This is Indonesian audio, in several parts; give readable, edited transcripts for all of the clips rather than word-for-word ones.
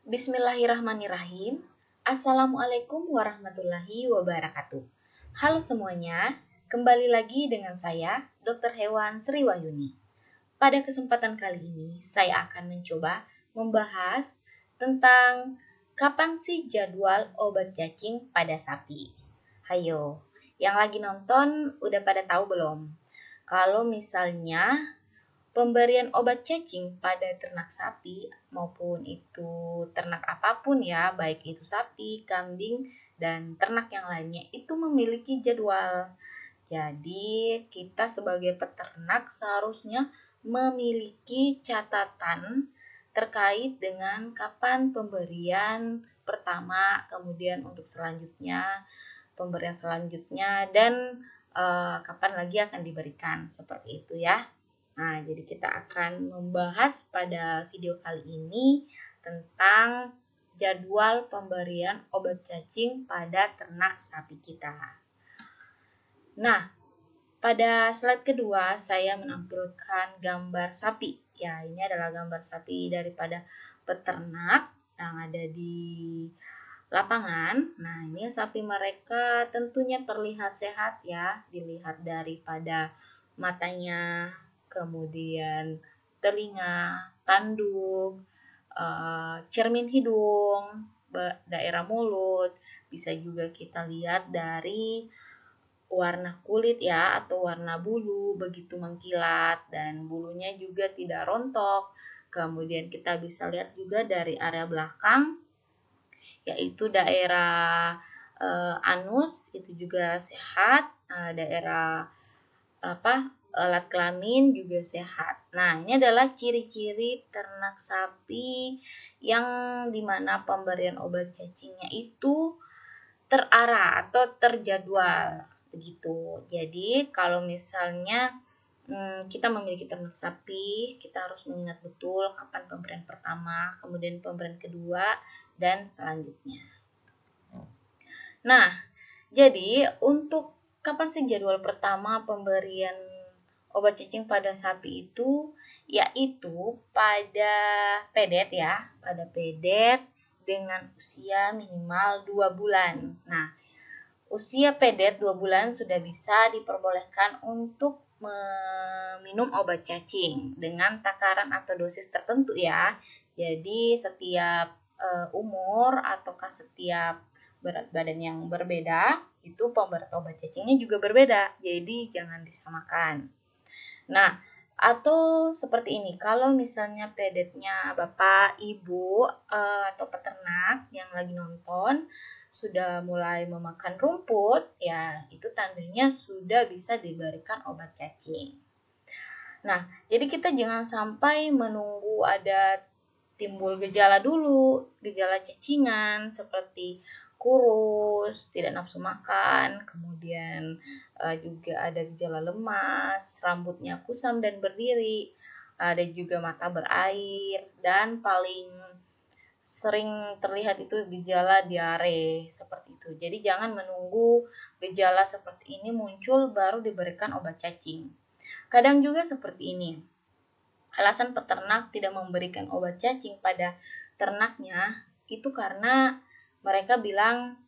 Bismillahirrahmanirrahim. Assalamualaikum warahmatullahi wabarakatuh. Halo semuanya, kembali lagi dengan saya, Dr. Hewan Sri Wahyuni. Pada kesempatan kali ini, saya akan mencoba membahas tentang kapan sih jadwal obat cacing pada sapi. Hayo, yang lagi nonton udah pada tahu belum? Kalau misalnya pemberian obat cacing pada ternak sapi maupun itu ternak apapun ya, baik itu sapi, kambing, dan ternak yang lainnya itu memiliki jadwal. Jadi, kita sebagai peternak seharusnya memiliki catatan terkait dengan kapan pemberian pertama, kemudian untuk selanjutnya, pemberian selanjutnya, dan kapan lagi akan diberikan. Seperti itu ya. Nah, jadi kita akan membahas pada video kali ini tentang jadwal pemberian obat cacing pada ternak sapi kita. Nah, pada slide kedua saya menampilkan gambar sapi. Ya, ini adalah gambar sapi daripada peternak yang ada di lapangan. Nah, ini sapi mereka tentunya terlihat sehat ya, dilihat daripada matanya, kemudian telinga, tanduk, cermin hidung, daerah mulut. Bisa juga kita lihat dari warna kulit ya, atau warna bulu begitu mengkilat dan bulunya juga tidak rontok. Kemudian kita bisa lihat juga dari area belakang, yaitu daerah anus itu juga sehat, daerah alat kelamin juga sehat. Nah, ini adalah ciri-ciri ternak sapi yang dimana pemberian obat cacingnya itu terarah atau terjadwal begitu. Jadi kalau misalnya kita memiliki ternak sapi, kita harus mengingat betul kapan pemberian pertama, kemudian pemberian kedua, dan selanjutnya. Nah, jadi untuk kapan sih jadwal pertama pemberian obat cacing pada sapi itu? Yaitu pada pedet ya, pada pedet dengan usia minimal 2 bulan. Nah, usia pedet 2 bulan sudah bisa diperbolehkan untuk meminum obat cacing dengan takaran atau dosis tertentu ya. Jadi setiap umur ataukah setiap berat badan yang berbeda, itu pemberian obat cacingnya juga berbeda. Jadi jangan disamakan. Nah, atau seperti ini, kalau misalnya pedetnya Bapak, Ibu, atau peternak yang lagi nonton sudah mulai memakan rumput, ya itu tandanya sudah bisa diberikan obat cacing. Nah, jadi kita jangan sampai menunggu ada timbul gejala dulu, gejala cacingan seperti kurus, tidak nafsu makan, kemudian juga ada gejala lemas, rambutnya kusam dan berdiri, ada juga mata berair, dan paling sering terlihat itu gejala diare seperti itu. Jadi jangan menunggu gejala seperti ini muncul baru diberikan obat cacing. Kadang juga seperti ini. Alasan peternak tidak memberikan obat cacing pada ternaknya itu karena mereka bilang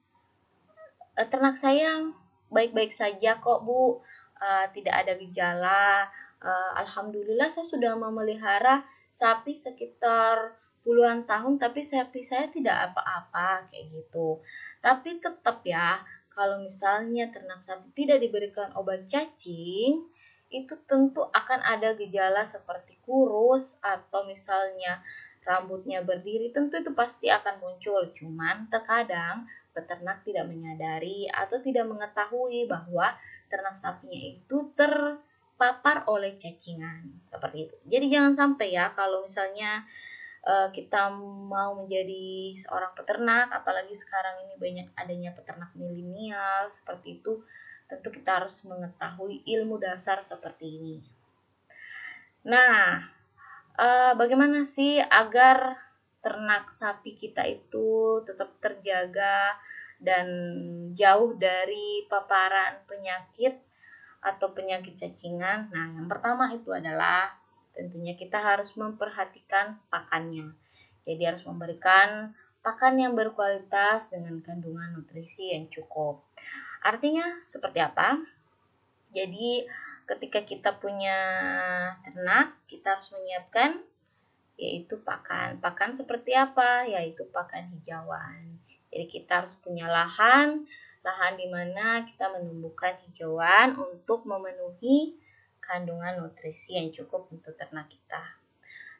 ternak saya baik-baik saja kok Bu, tidak ada gejala. Alhamdulillah saya sudah memelihara sapi sekitar puluhan tahun tapi sapi saya tidak apa-apa kayak gitu. Tapi tetap ya, kalau misalnya ternak sapi tidak diberikan obat cacing, itu tentu akan ada gejala seperti kurus atau misalnya rambutnya berdiri, tentu itu pasti akan muncul. Cuman terkadang peternak tidak menyadari atau tidak mengetahui bahwa ternak sapinya itu terpapar oleh cacingan seperti itu. Jadi jangan sampai ya kalau misalnya kita mau menjadi seorang peternak, apalagi sekarang ini banyak adanya peternak milenial seperti itu, tentu kita harus mengetahui ilmu dasar seperti ini. Nah, bagaimana sih agar ternak sapi kita itu tetap terjaga dan jauh dari paparan penyakit atau penyakit cacingan? Nah, yang pertama itu adalah tentunya kita harus memperhatikan pakannya. Jadi harus memberikan pakan yang berkualitas dengan kandungan nutrisi yang cukup. Artinya seperti apa? Jadi ketika kita punya ternak, kita harus menyiapkan yaitu pakan. Pakan seperti apa? Yaitu pakan hijauan. Jadi kita harus punya lahan di mana kita menumbuhkan hijauan untuk memenuhi kandungan nutrisi yang cukup untuk ternak kita.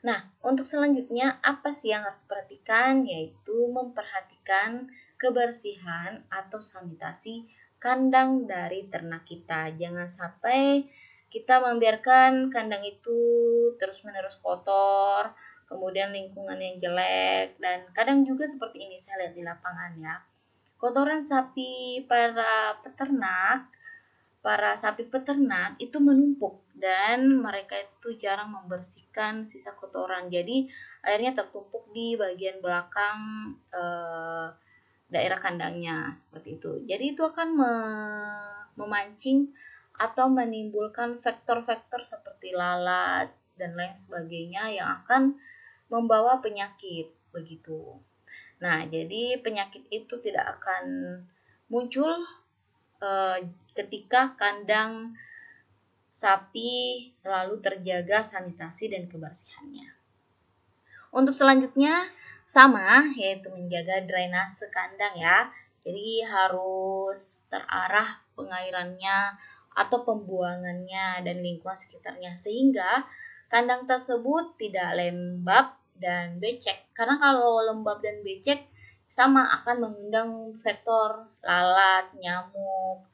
Nah, untuk selanjutnya apa sih yang harus diperhatikan? Yaitu memperhatikan kebersihan atau sanitasi kandang dari ternak kita. Jangan sampai kita membiarkan kandang itu terus-menerus kotor, kemudian lingkungan yang jelek, dan kadang juga seperti ini saya lihat di lapangan ya. Kotoran sapi para sapi peternak itu menumpuk dan mereka itu jarang membersihkan sisa kotoran. Jadi airnya tertumpuk di bagian belakang daerah kandangnya seperti itu. Jadi itu akan memancing atau menimbulkan faktor-faktor seperti lalat dan lain sebagainya yang akan membawa penyakit begitu. Nah, jadi penyakit itu tidak akan muncul ketika kandang sapi selalu terjaga sanitasi dan kebersihannya. Untuk selanjutnya sama, yaitu menjaga drainase kandang ya. Jadi harus terarah pengairannya atau pembuangannya dan lingkungan sekitarnya sehingga kandang tersebut tidak lembab dan becek. Karena kalau lembab dan becek sama akan mengundang faktor lalat, nyamuk,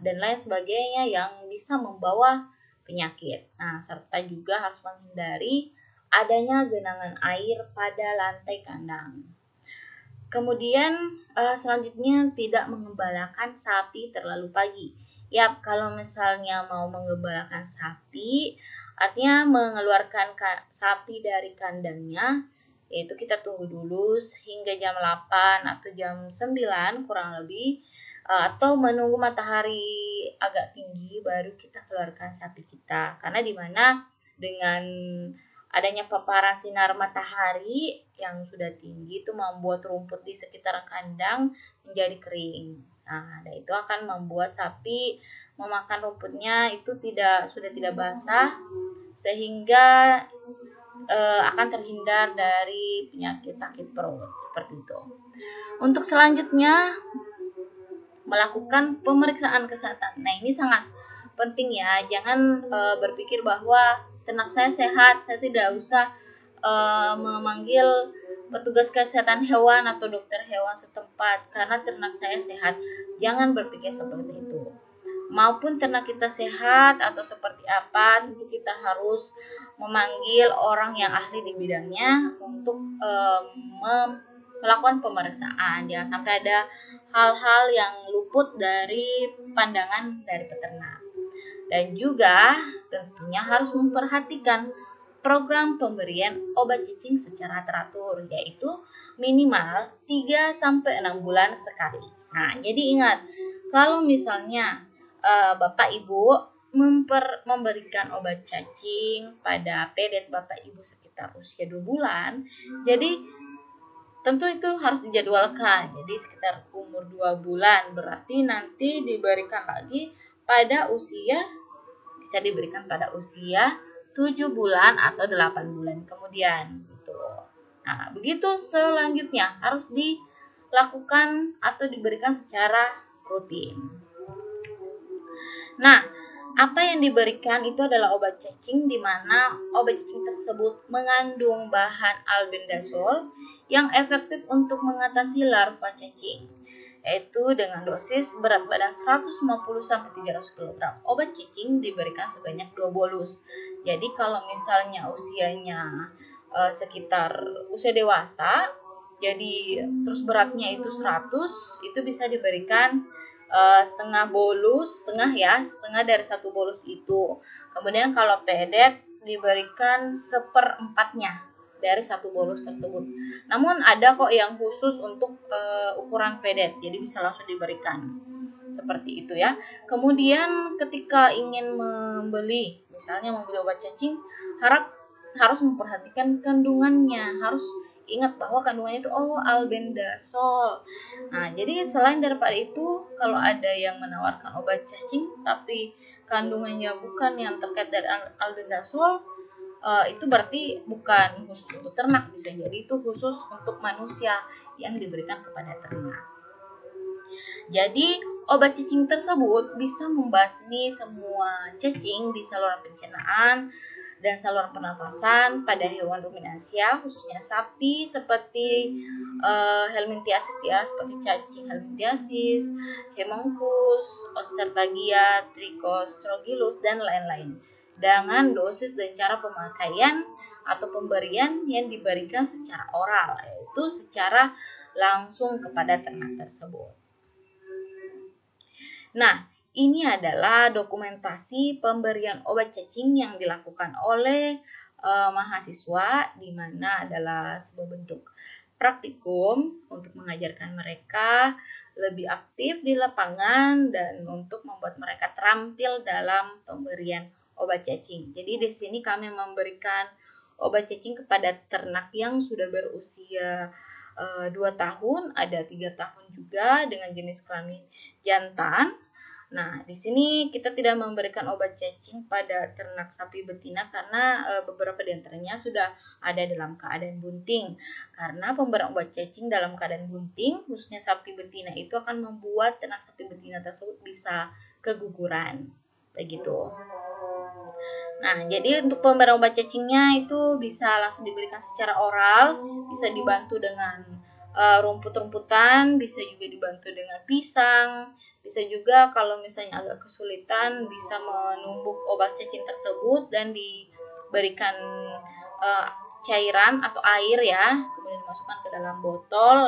dan lain sebagainya yang bisa membawa penyakit. Nah, serta juga harus menghindari adanya genangan air pada lantai kandang. Kemudian selanjutnya tidak mengembalakan sapi terlalu pagi. Yap, kalau misalnya mau mengembalakan sapi, artinya mengeluarkan sapi dari kandangnya, yaitu kita tunggu dulu hingga jam 8 atau jam 9 kurang lebih, atau menunggu matahari agak tinggi baru kita keluarkan sapi kita. Karena di mana dengan adanya paparan sinar matahari yang sudah tinggi itu membuat rumput di sekitar kandang menjadi kering. Nah, dan itu akan membuat sapi memakan rumputnya itu sudah tidak basah sehingga akan terhindar dari penyakit sakit perut seperti itu. Untuk selanjutnya melakukan pemeriksaan kesehatan. Nah, ini sangat penting ya. Jangan berpikir bahwa ternak saya sehat, saya tidak usah memanggil petugas kesehatan hewan atau dokter hewan setempat karena ternak saya sehat. Jangan berpikir seperti itu. Maupun ternak kita sehat atau seperti apa, tentu kita harus memanggil orang yang ahli di bidangnya untuk melakukan pemeriksaan. Jangan sampai ada hal-hal yang luput dari pandangan dari peternak. Dan juga tentunya harus memperhatikan program pemberian obat cacing secara teratur, yaitu minimal 3-6 bulan sekali. Nah, jadi ingat, kalau misalnya Bapak Ibu memberikan obat cacing pada pedet Bapak Ibu sekitar usia 2 bulan, jadi tentu itu harus dijadwalkan. Jadi sekitar umur 2 bulan, berarti nanti diberikan lagi pada usia, bisa diberikan pada usia 7 bulan atau 8 bulan kemudian gitu. Nah, begitu selanjutnya harus dilakukan atau diberikan secara rutin. Nah, apa yang diberikan itu adalah obat cacing, di mana obat cacing tersebut mengandung bahan albendazole yang efektif untuk mengatasi larva cacing, yaitu dengan dosis berat badan 150-300 kg. Obat cacing diberikan sebanyak 2 bolus. Jadi kalau misalnya usianya sekitar usia dewasa, jadi terus beratnya itu 100, itu bisa diberikan setengah dari 1 bolus itu. Kemudian kalau pedet diberikan 1/4-nya dari 1 bolus tersebut. Namun ada kok yang khusus untuk ukuran pedet, jadi bisa langsung diberikan seperti itu ya. Kemudian ketika ingin misalnya membeli obat cacing, harap harus memperhatikan kandungannya, harus ingat bahwa kandungannya itu albendazole. Nah, jadi selain daripada itu, kalau ada yang menawarkan obat cacing tapi kandungannya bukan yang terkait dari albendazole, itu berarti bukan khusus untuk ternak, bisa jadi itu khusus untuk manusia yang diberikan kepada ternak. Jadi obat cacing tersebut bisa membasmi semua cacing di saluran pencernaan dan saluran pernafasan pada hewan ruminansia, khususnya sapi seperti helminthiasis ya, seperti cacing helminthiasis, Haemonchus, Ostertagia, Trichostrogylus dan lain-lain. Dengan dosis dan cara pemakaian atau pemberian yang diberikan secara oral, yaitu secara langsung kepada ternak tersebut. Nah, ini adalah dokumentasi pemberian obat cacing yang dilakukan oleh mahasiswa, di mana adalah sebuah bentuk praktikum untuk mengajarkan mereka lebih aktif di lapangan dan untuk membuat mereka terampil dalam pemberian obat cacing. Jadi di sini kami memberikan obat cacing kepada ternak yang sudah berusia 2 tahun, ada 3 tahun juga dengan jenis kelamin jantan. Nah, di sini kita tidak memberikan obat cacing pada ternak sapi betina karena beberapa di antaranya sudah ada dalam keadaan bunting. Karena pemberian obat cacing dalam keadaan bunting, khususnya sapi betina, itu akan membuat ternak sapi betina tersebut bisa keguguran. Begitu. Nah, jadi untuk pemberian obat cacingnya itu bisa langsung diberikan secara oral, bisa dibantu dengan rumput-rumputan, bisa juga dibantu dengan pisang, bisa juga kalau misalnya agak kesulitan bisa menumbuk obat cacing tersebut dan diberikan cairan atau air ya, kemudian dimasukkan ke dalam botol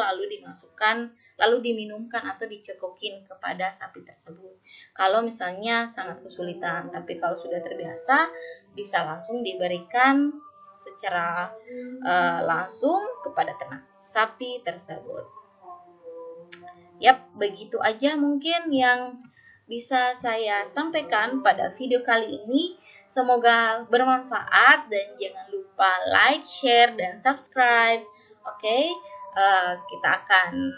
lalu diminumkan atau dicekokin kepada sapi tersebut. Kalau misalnya sangat kesulitan, tapi kalau sudah terbiasa bisa langsung diberikan secara langsung kepada ternak sapi tersebut. Yap, begitu aja mungkin yang bisa saya sampaikan pada video kali ini. Semoga bermanfaat dan jangan lupa like, share, dan subscribe. Oke, kita akan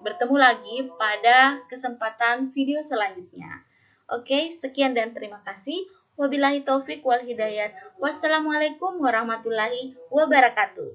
bertemu lagi pada kesempatan video selanjutnya. Oke, sekian dan terima kasih. Wabillahi taufik wal hidayat. Wassalamualaikum warahmatullahi wabarakatuh.